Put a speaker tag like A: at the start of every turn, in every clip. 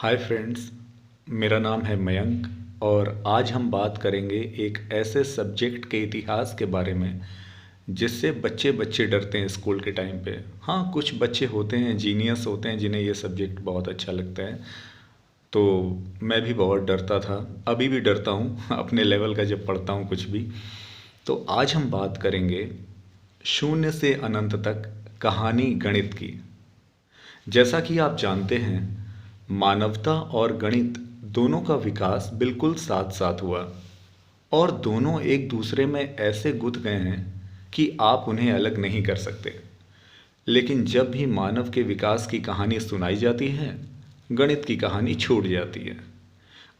A: Hi friends, मेरा नाम है मयंक और आज हम बात करेंगे एक ऐसे सब्जेक्ट के इतिहास के बारे में जिससे बच्चे बच्चे डरते हैं स्कूल के टाइम पे। हाँ, कुछ बच्चे होते हैं, जीनियस होते हैं, जिन्हें ये सब्जेक्ट बहुत अच्छा लगता है। तो मैं भी बहुत डरता था, अभी भी डरता हूँ अपने लेवल का जब पढ़ता हूँ कुछ भी। तो आज हम बात करेंगे शून्य से अनंत तक कहानी गणित की। जैसा कि आप जानते हैं, मानवता और गणित दोनों का विकास बिल्कुल साथ साथ हुआ और दोनों एक दूसरे में ऐसे गुंथ गए हैं कि आप उन्हें अलग नहीं कर सकते। लेकिन जब भी मानव के विकास की कहानी सुनाई जाती है, गणित की कहानी छूट जाती है।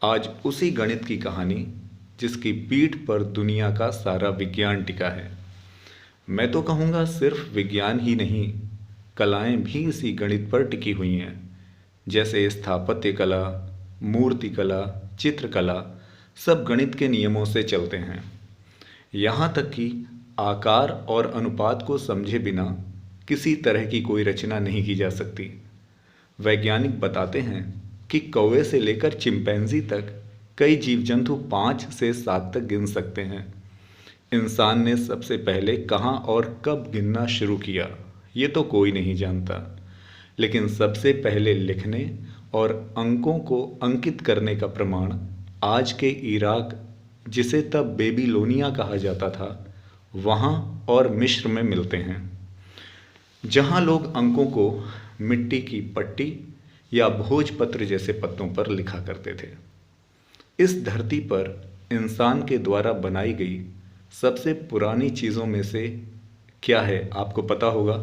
A: आज उसी गणित की कहानी जिसकी पीठ पर दुनिया का सारा विज्ञान टिका है। मैं तो कहूँगा सिर्फ विज्ञान ही नहीं, कलाएं भी इसी गणित पर टिकी हुई हैं। जैसे स्थापत्य कला, मूर्ति कला, चित्रकला, सब गणित के नियमों से चलते हैं। यहाँ तक कि आकार और अनुपात को समझे बिना किसी तरह की कोई रचना नहीं की जा सकती। वैज्ञानिक बताते हैं कि कौवे से लेकर चिंपैंजी तक कई जीव जंतु 5 से 7 तक गिन सकते हैं। इंसान ने सबसे पहले कहाँ और कब गिनना शुरू किया, ये तो कोई नहीं जानता। लेकिन सबसे पहले लिखने और अंकों को अंकित करने का प्रमाण आज के इराक, जिसे तब बेबीलोनिया कहा जाता था, वहाँ और मिस्र में मिलते हैं, जहाँ लोग अंकों को मिट्टी की पट्टी या भोजपत्र जैसे पत्तों पर लिखा करते थे। इस धरती पर इंसान के द्वारा बनाई गई सबसे पुरानी चीज़ों में से क्या है आपको पता होगा?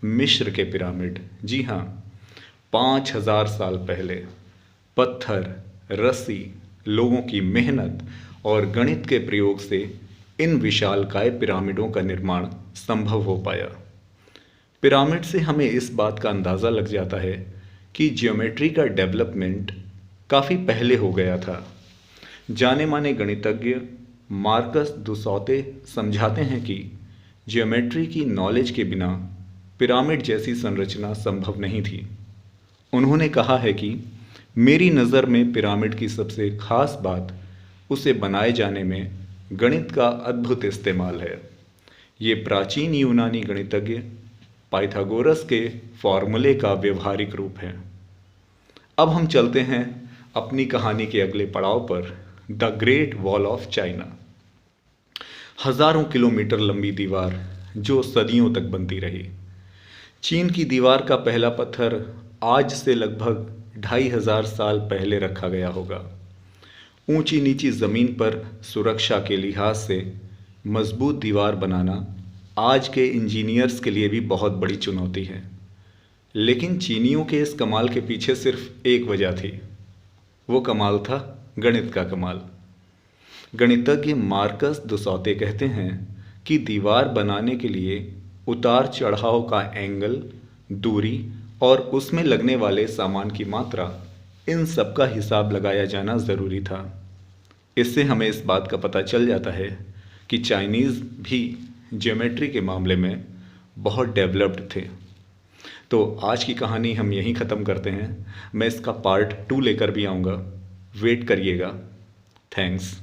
A: मिस्र के पिरामिड। जी हाँ, 5000 साल पहले पत्थर, रस्सी, लोगों की मेहनत और गणित के प्रयोग से इन विशालकाय पिरामिडों का निर्माण संभव हो पाया। पिरामिड से हमें इस बात का अंदाज़ा लग जाता है कि ज्योमेट्री का डेवलपमेंट काफ़ी पहले हो गया था। जाने माने गणितज्ञ मार्कस दुसौते समझाते हैं कि ज्योमेट्री की नॉलेज के बिना पिरामिड जैसी संरचना संभव नहीं थी। उन्होंने कहा है कि मेरी नज़र में पिरामिड की सबसे खास बात उसे बनाए जाने में गणित का अद्भुत इस्तेमाल है। ये प्राचीन यूनानी गणितज्ञ पाइथागोरस के फॉर्मूले का व्यवहारिक रूप है। अब हम चलते हैं अपनी कहानी के अगले पड़ाव पर, the great wall of China. हजारों किलोमीटर लंबी दीवार जो सदियों तक बनती रही। चीन की दीवार का पहला पत्थर आज से लगभग 2500 साल पहले रखा गया होगा। ऊंची नीची ज़मीन पर सुरक्षा के लिहाज से मजबूत दीवार बनाना आज के इंजीनियर्स के लिए भी बहुत बड़ी चुनौती है। लेकिन चीनियों के इस कमाल के पीछे सिर्फ एक वजह थी, वो कमाल था गणित का कमाल। गणितज्ञ मार्कस दुसौते कहते हैं कि दीवार बनाने के लिए उतार चढ़ाव का एंगल, दूरी और उसमें लगने वाले सामान की मात्रा, इन सब का हिसाब लगाया जाना ज़रूरी था। इससे हमें इस बात का पता चल जाता है कि चाइनीज़ भी ज्योमेट्री के मामले में बहुत डेवलप्ड थे। तो आज की कहानी हम यहीं ख़त्म करते हैं। मैं इसका पार्ट 2 लेकर भी आऊँगा, वेट करिएगा। थैंक्स।